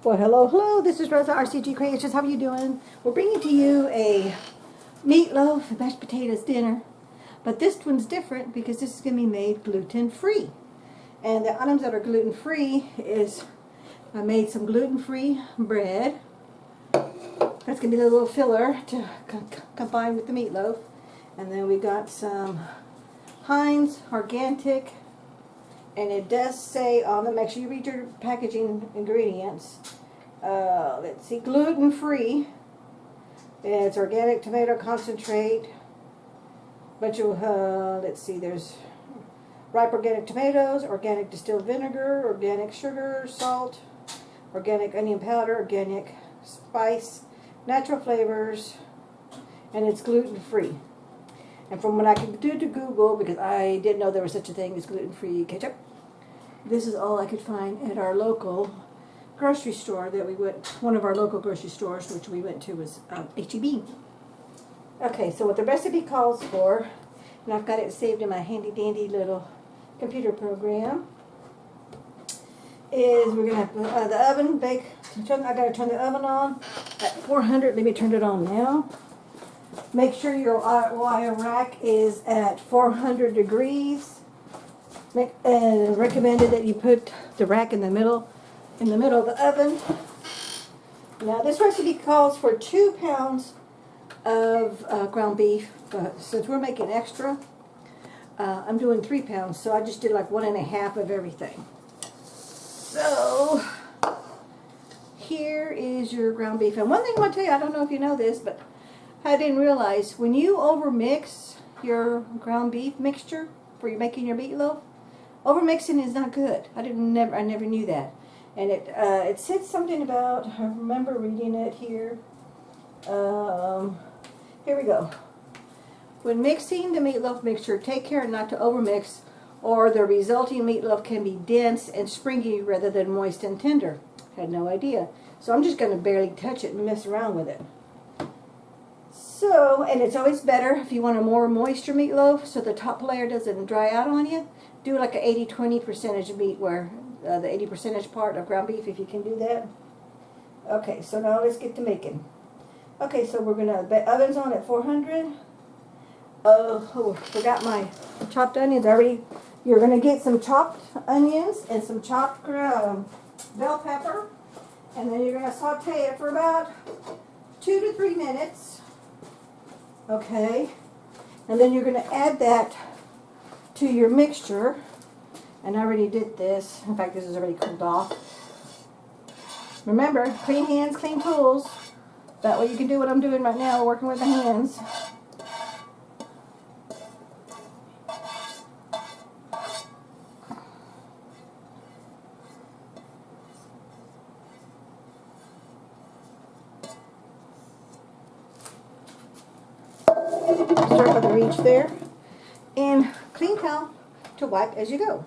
Well, hello, this is Rosa, RCG Creations. How are you doing? We're bringing to you a meatloaf and mashed potatoes dinner. But this one's different because this is going to be made gluten-free. And the items that are gluten-free is, I made some gluten-free bread. That's going to be the little filler to combine with the meatloaf. And then we got some Heinz Organic. And it does say on the, make sure you read your packaging ingredients. Let's see, gluten-free. It's organic tomato concentrate. Bunch of, let's see, there's ripe organic tomatoes, organic distilled vinegar, organic sugar, salt, organic onion powder, organic spice, natural flavors, and it's gluten-free. And from what I could do to Google, because I didn't know there was such a thing as gluten-free ketchup, this is all I could find at our local grocery store that we went, one of our local grocery stores, which we went to was H-E-B. Okay, so what the recipe calls for, and I've got it saved in my handy-dandy little computer program, is we're going to have the oven bake. I got to turn the oven on at 400. Let me turn it on now. Make sure your wire rack is at 400 degrees. And recommended that you put the rack in the middle of the oven. Now this recipe calls for 2 pounds of ground beef, but since we're making extra, I'm doing 3 pounds, so I just did like 1.5 of everything. So here is your ground beef. And one thing I want to tell you, I don't know if you know this, but I didn't realize when you overmix your ground beef mixture for making your meatloaf, overmixing is not good. I never knew that. And it said something about, I remember reading it here. Here we go. When mixing the meatloaf mixture, take care not to overmix, or the resulting meatloaf can be dense and springy rather than moist and tender. Had no idea. So I'm just going to barely touch it and mess around with it. So, and it's always better if you want a more moisture meatloaf so the top layer doesn't dry out on you. Do like an 80-20 percentage meat, where the 80% part of ground beef, if you can do that. Okay, so now let's get to making. Okay, so we're gonna, the oven's on at 400. Oh, forgot my chopped onions already. You're gonna get some chopped onions and some chopped bell pepper, and then you're gonna saute it for about 2 to 3 minutes. Okay, and then you're gonna add that to your mixture. And I already did this. In fact, this is already cooled off. Remember, clean hands, clean tools. That way you can do what I'm doing right now, working with the hands. Start with the reach there. And clean towel to wipe as you go.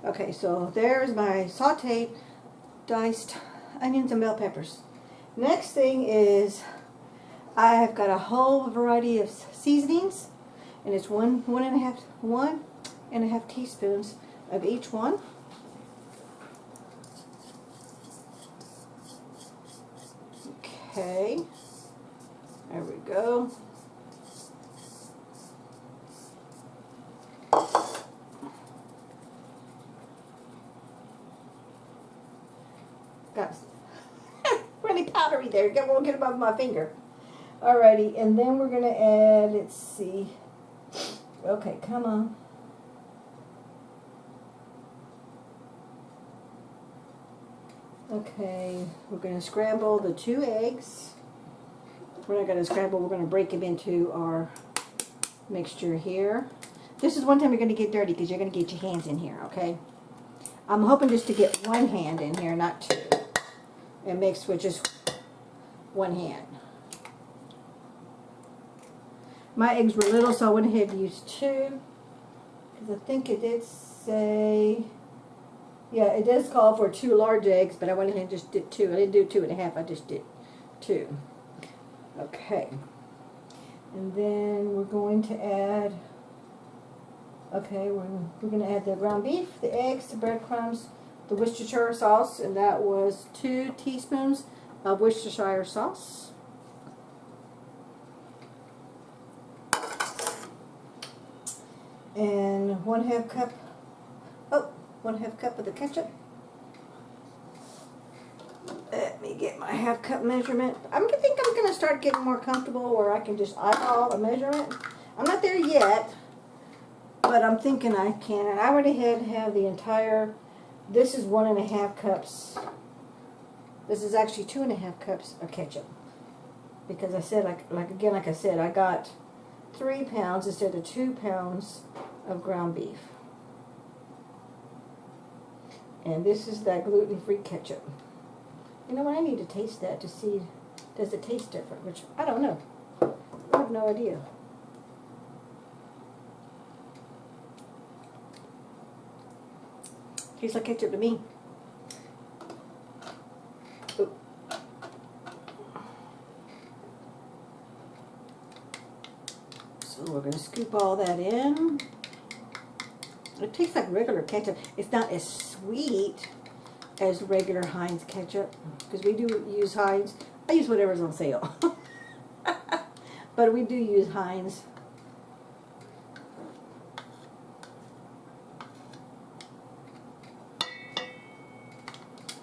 Okay, so there's my sauteed, diced onions and bell peppers. Next thing is I've got a whole variety of seasonings, and it's one and a half teaspoons of each one. Okay, there we go. Got really powdery there. Won't get above my finger. Alrighty, and then we're gonna add, let's see. Okay, come on. Okay, we're gonna scramble the 2 eggs. We're not gonna scramble, we're gonna break them into our mixture here. This is one time you're gonna get dirty because you're gonna get your hands in here, okay? I'm hoping just to get 1 hand in here, not 2. And mix with just 1 hand. My eggs were little, so I went ahead and used 2. Because I think it did say, yeah, it does call for 2 large eggs, but I went ahead and just did 2. I didn't do 2.5, I just did 2. Okay. And then we're going to add, okay, we're going to add the ground beef, the eggs, the breadcrumbs, the Worcestershire sauce, and that was 2 teaspoons of Worcestershire sauce. And 1/2 cup, oh, 1/2 cup of the ketchup. Let me get my 1/2 cup measurement. I think I'm going to start getting more comfortable where I can just eyeball a measurement. I'm not there yet, but I'm thinking I can. And I went ahead and have the entire, this is 1.5 cups. This is actually 2.5 cups of ketchup. Because I said, like I said, I got 3 pounds instead of 2 pounds of ground beef. And this is that gluten-free ketchup. You know what, I need to taste that to see, does it taste different? Which, I don't know. I have no idea. Tastes like ketchup to me. Ooh. So we're going to scoop all that in. It tastes like regular ketchup. It's not as sweet as regular Heinz ketchup, because we do use Heinz. I use whatever's on sale. But we do use Heinz.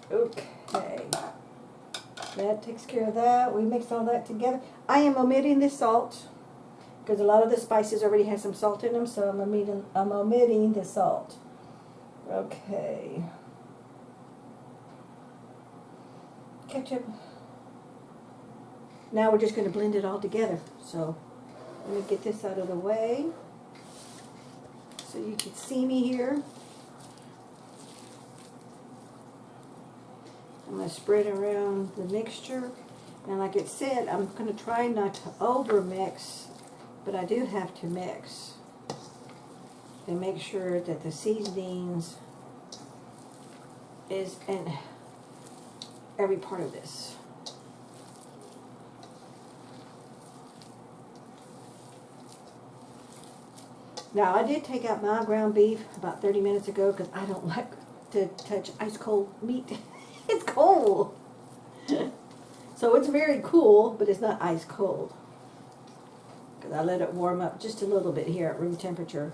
Okay. That takes care of that. We mix all that together. I am omitting the salt, because a lot of the spices already have some salt in them, so I'm omitting the salt. Okay. Ketchup. Now we're just going to blend it all together. So let me get this out of the way so you can see me here. I'm going to spread around the mixture. And like it said, I'm going to try not to over mix, but I do have to mix and make sure that the seasonings is in every part of this. Now, I did take out my ground beef about 30 minutes ago because I don't like to touch ice cold meat. It's cold. So it's very cool, but it's not ice cold. Because I let it warm up just a little bit here at room temperature.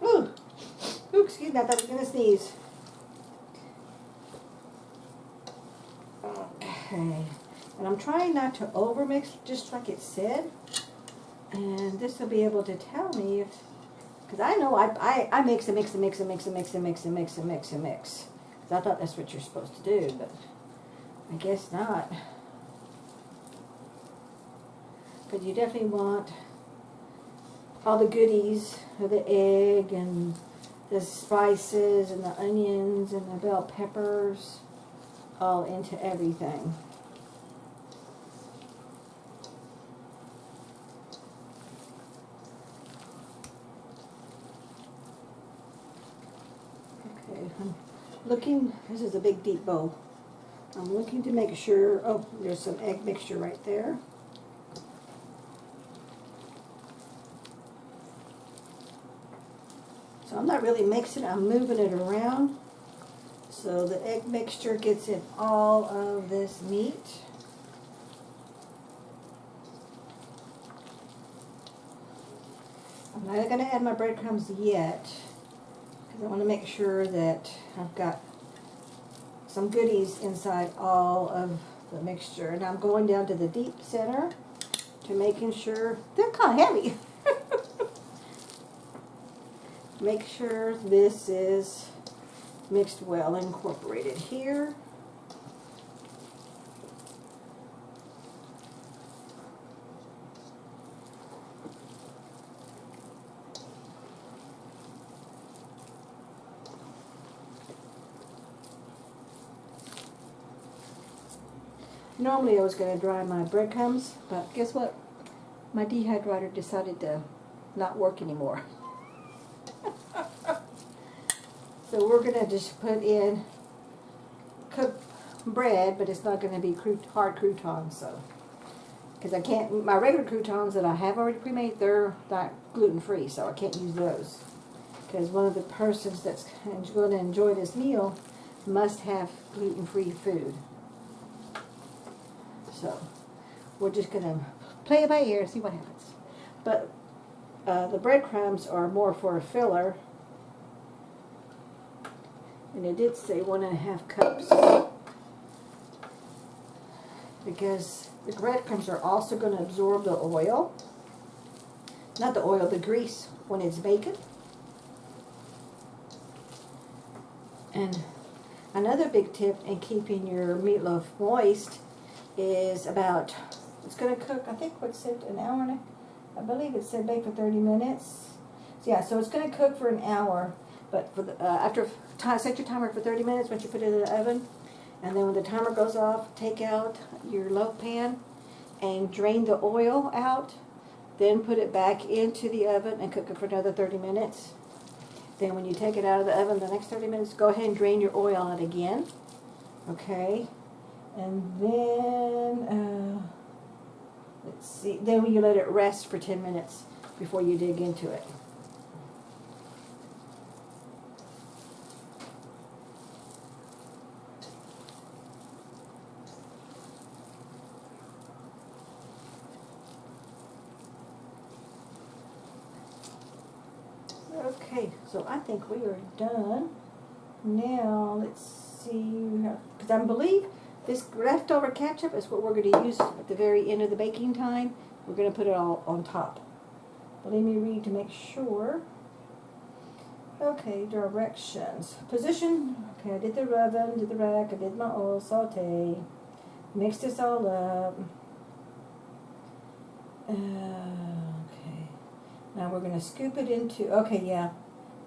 Ooh, excuse me, I thought I was going to sneeze. Okay, and I'm trying not to overmix, just like it said. And this will be able to tell me if, because I know I mix and mix and mix and mix and mix and mix and mix and mix and mix. Because I thought that's what you're supposed to do, but I guess not. Because you definitely want all the goodies of the egg and the spices and the onions and the bell peppers all into everything. Okay, I'm looking, this is a big deep bowl. I'm looking to make sure, oh, there's some egg mixture right there. So I'm not really mixing it, I'm moving it around so the egg mixture gets in all of this meat. I'm not going to add my breadcrumbs yet because I want to make sure that I've got some goodies inside all of the mixture. And I'm going down to the deep center to making sure, they're kind of heavy. Make sure this is mixed well, incorporated here. Normally I was going to dry my breadcrumbs, but guess what? My dehydrator decided to not work anymore. So we're going to just put in cooked bread, but it's not going to be hard croutons. So, because I can't, my regular croutons that I have already pre-made, they're not gluten-free, so I can't use those. Because one of the persons that's going to enjoy this meal must have gluten-free food. So we're just going to play it by ear, see what happens. But the breadcrumbs are more for a filler. And it did say 1.5 cups. Because the breadcrumbs are also going to absorb the oil. Not the oil, the grease when it's baking. And another big tip in keeping your meatloaf moist is about, it's going to cook, I think what said an hour and I believe it said bake for 30 minutes. So yeah, so it's going to cook for an hour, but for the, set your timer for 30 minutes once you put it in the oven. And then when the timer goes off, take out your loaf pan and drain the oil out. Then put it back into the oven and cook it for another 30 minutes. Then when you take it out of the oven the next 30 minutes, go ahead and drain your oil out again. Okay. And then, let's see, then you let it rest for 10 minutes before you dig into it. Okay, so I think we are done. Now, let's see, because I believe this leftover ketchup is what we're going to use at the very end of the baking time. We're going to put it all on top. But let me read to make sure. Okay, directions. Position. Okay, I did the oven, did the rack, I did my oil saute. Mix this all up. Okay. Now we're going to scoop it into, okay, yeah.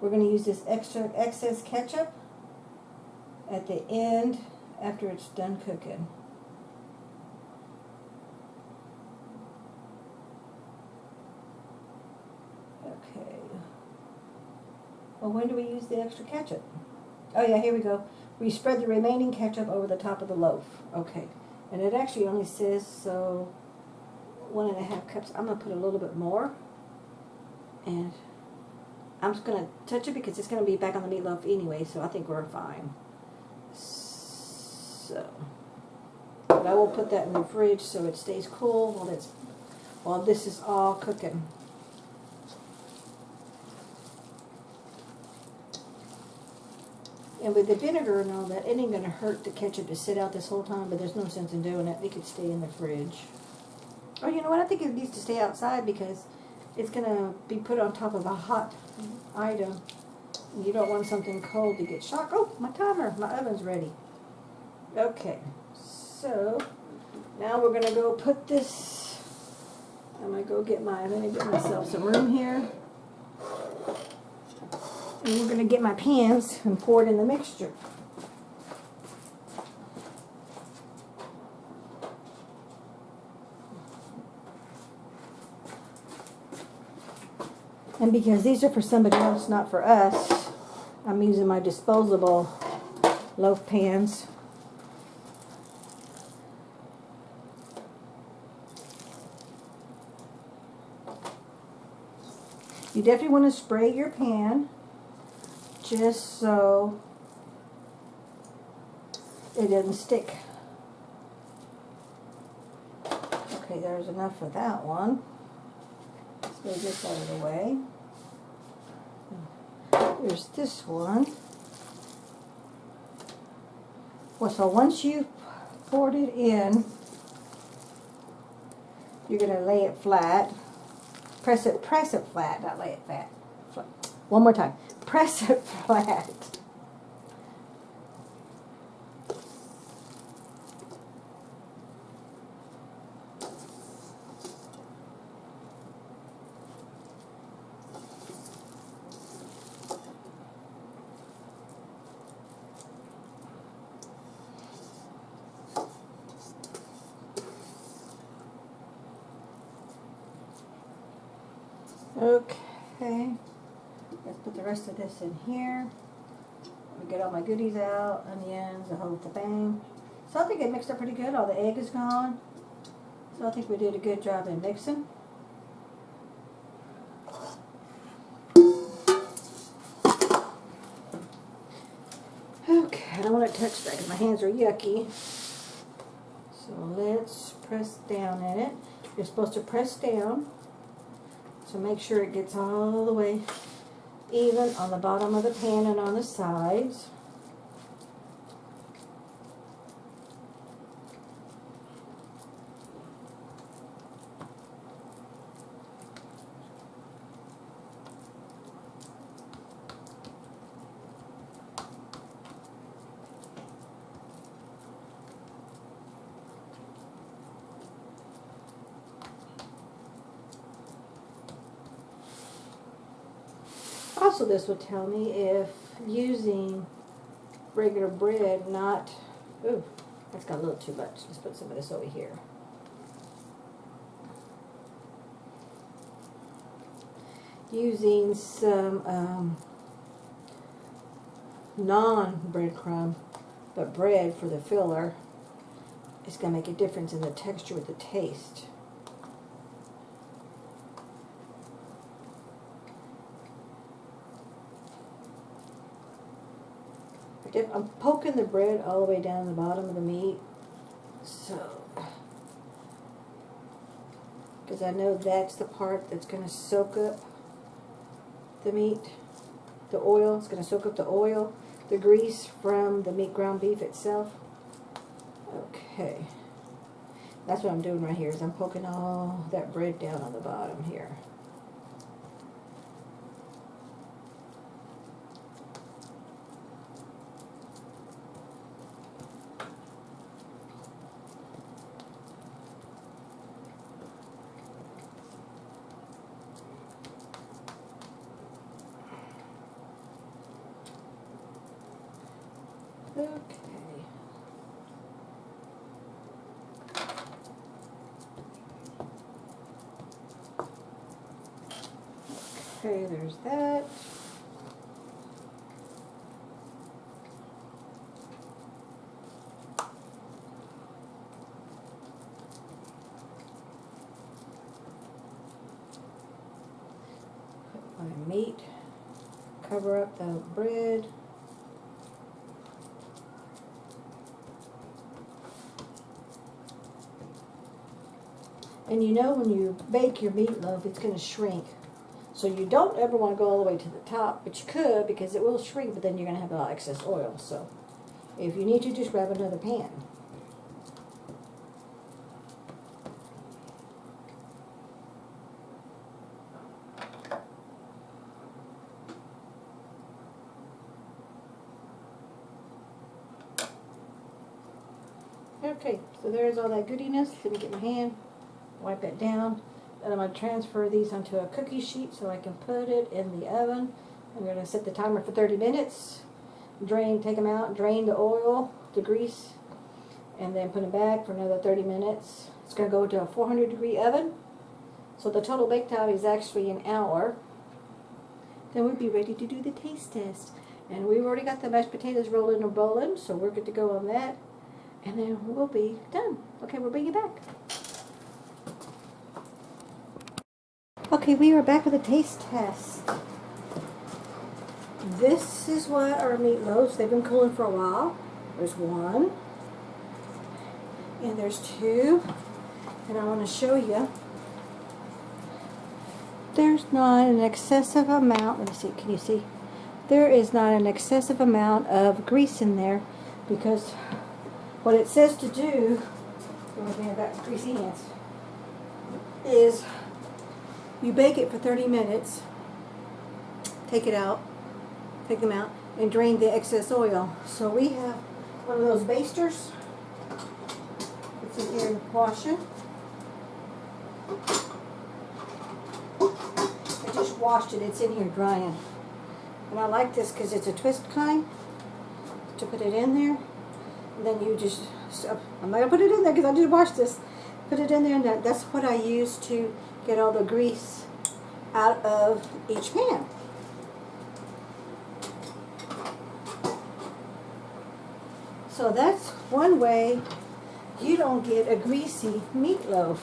We're going to use this excess ketchup at the end after it's done cooking. Okay. Well, when do we use the extra ketchup? Oh yeah, here we go. We spread the remaining ketchup over the top of the loaf. Okay. And it actually only says, so 1.5 cups. I'm going to put a little bit more. And I'm just going to touch it because it's going to be back on the meatloaf anyway, so I think we're fine. So, but I will put that in the fridge so it stays cool while this is all cooking. And with the vinegar and all that, it ain't going to hurt the ketchup to sit out this whole time, but there's no sense in doing it. It could stay in the fridge. Oh, you know what? I think it needs to stay outside because it's going to be put on top of a hot item. You don't want something cold to get shocked. Oh, my timer. My oven's ready. Okay. So, now we're going to go put this. I'm going to get myself some room here. And we're going to get my pans and pour it in the mixture. And because these are for somebody else, not for us, I'm using my disposable loaf pans. You definitely want to spray your pan just so it doesn't stick. Okay, there's enough for that one. Let's move this out of the way. There's this one. Well, so once you've poured it in, you're going to lay it flat. Press it flat, not lay it flat. One more time. Press it flat. Okay, let's put the rest of this in here. Let me get all my goodies out, onions, the whole thing. So I think it mixed up pretty good. All the egg is gone. So I think we did a good job in mixing. Okay, I want it touch that because my hands are yucky. So let's press down in it. You're supposed to press down. So make sure it gets all the way even on the bottom of the pan and on the sides. Also, this will tell me if using regular bread, not, ooh, that's got a little too much. Let's put some of this over here. Using some non-breadcrumb, but bread for the filler, it's going to make a difference in the texture with the taste. I'm poking the bread all the way down the bottom of the meat, so, because I know that's the part that's going to soak up the meat, the oil. It's going to soak up the oil, the grease from the meat ground beef itself. Okay, that's what I'm doing right here, is I'm poking all that bread down on the bottom here. Okay. Okay, there's that. Put my meat, cover up the bread. And you know when you bake your meatloaf, it's going to shrink. So you don't ever want to go all the way to the top, but you could because it will shrink, but then you're going to have a lot of excess oil. So if you need to, just grab another pan. Okay, so there's all that goodiness. Let me get my hand. Wipe it down. Then I'm going to transfer these onto a cookie sheet so I can put it in the oven. I'm going to set the timer for 30 minutes. Drain, take them out, drain the oil, the grease, and then put them back for another 30 minutes. It's going to go to a 400-degree oven. So the total bake time is actually an hour. Then we'll be ready to do the taste test. And we've already got the mashed potatoes rolling and rolling, so we're good to go on that. And then we'll be done. Okay, we'll bring it back. Okay, we are back with a taste test. This is what our meatloaves, they've been cooling for a while. There's one, and there's two, and I want to show you. There's not an excessive amount, let me see, can you see? There is not an excessive amount of grease in there because what it says to do, I've got greasy hands, is you bake it for 30 minutes, take it out, take them out, and drain the excess oil. So we have one of those basters. It's in here washing. I just washed it, it's in here drying. And I like this because it's a twist kind to put it in there. And then you just, I'm not going to put it in there because I just washed this. Put it in there, and that's what I use to get all the grease out of each pan. So that's one way you don't get a greasy meatloaf.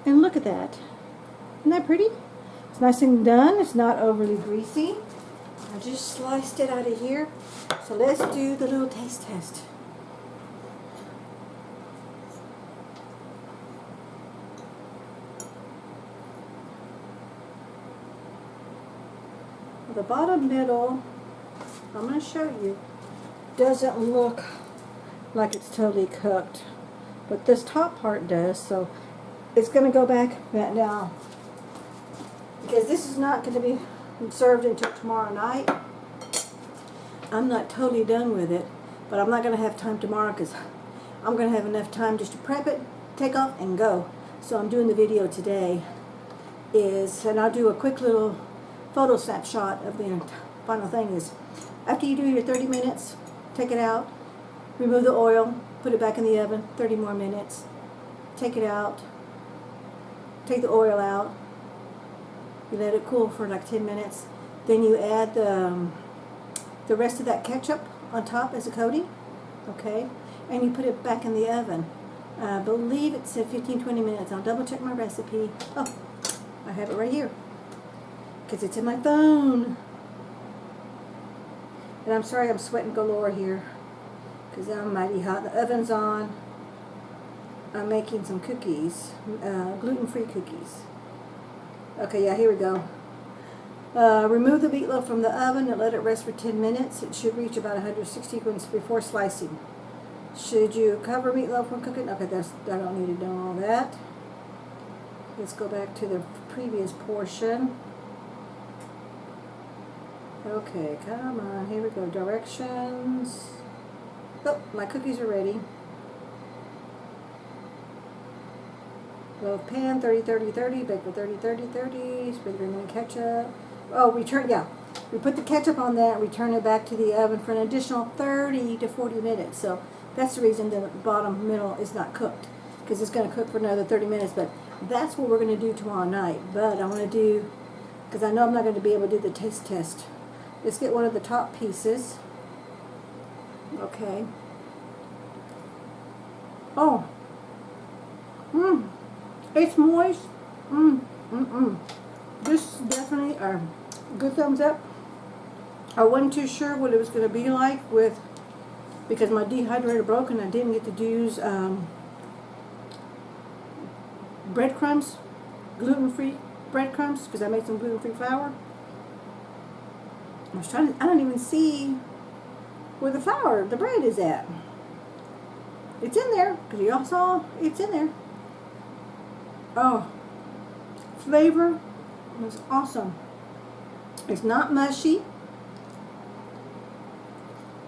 And look at that. Isn't that pretty? It's nice and done. It's not overly greasy. I just sliced it out of here. So let's do the little taste test. The bottom middle, I'm going to show you, doesn't look like it's totally cooked, but this top part does, so it's going to go back now, because this is not going to be served until tomorrow night. I'm not totally done with it, but I'm not going to have time tomorrow because I'm going to have enough time just to prep it, take off, and go. So I'm doing the video today, and I'll do a quick little photo snapshot of the final thing is, after you do your 30 minutes, take it out, remove the oil, put it back in the oven, 30 more minutes, take it out, take the oil out, you let it cool for like 10 minutes, then you add the rest of that ketchup on top as a coating, okay, and you put it back in the oven. I believe it said 15-20 minutes. I'll double check my recipe. Oh, I have it right here, because it's in my phone. And I'm sorry I'm sweating galore here, because I'm mighty hot. The oven's on. I'm making some cookies, gluten-free cookies. Okay, yeah, here we go. Remove the meatloaf from the oven and let it rest for 10 minutes. It should reach about 160 before slicing. Should you cover meatloaf when cooking? Okay, I don't need to know all that. Let's go back to the previous portion. Okay, come on, here we go, directions. Oh, my cookies are ready. Loaf pan, 30-30-30, bake for 30-30-30, spread the remaining ketchup. Oh, we put the ketchup on that, return it back to the oven for an additional 30 to 40 minutes. So that's the reason the bottom middle is not cooked, because it's going to cook for another 30 minutes, but that's what we're going to do tomorrow night. But I want to do, because I know I'm not going to be able to do the taste test. Let's get one of the top pieces. Okay. Oh. It's moist. This is definitely a good thumbs up. I wasn't too sure what it was going to be like because my dehydrator broke and I didn't get to use breadcrumbs, gluten-free breadcrumbs, because I made some gluten-free flour. I don't even see where the bread is at. It's in there, because you all saw it's in there. Oh, flavor was awesome. It's not mushy.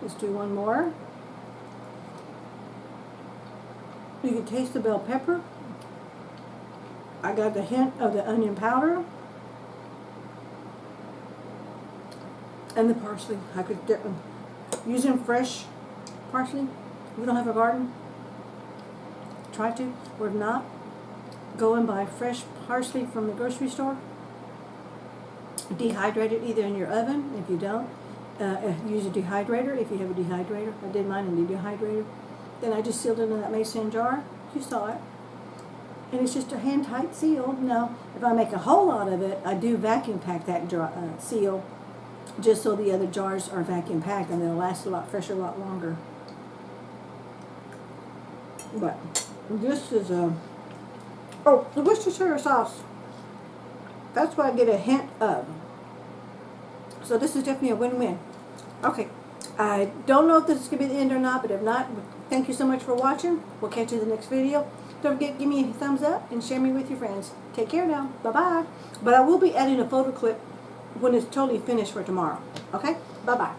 Let's do one more. You can taste the bell pepper. I got the hint of the onion powder. And the parsley. I could using fresh parsley. If you don't have a garden, try to. Or if not, go and buy fresh parsley from the grocery store. Dehydrate it either in your oven. If you don't, use a dehydrator. If you have a dehydrator, I did mine in the dehydrator. Then I just sealed it in that mason jar. You saw it. And it's just a hand-tight seal. Now, if I make a whole lot of it, I do vacuum pack that seal, just so the other jars are vacuum packed and they'll last a lot fresher, a lot longer. But this is oh, the Worcestershire sauce. That's what I get a hint of. So this is definitely a win-win. Okay, I don't know if this is going to be the end or not, but if not, thank you so much for watching. We'll catch you in the next video. Don't forget, give me a thumbs up and share me with your friends. Take care now. Bye-bye. But I will be adding a photo clip when it's totally finished for tomorrow. Okay? Bye-bye.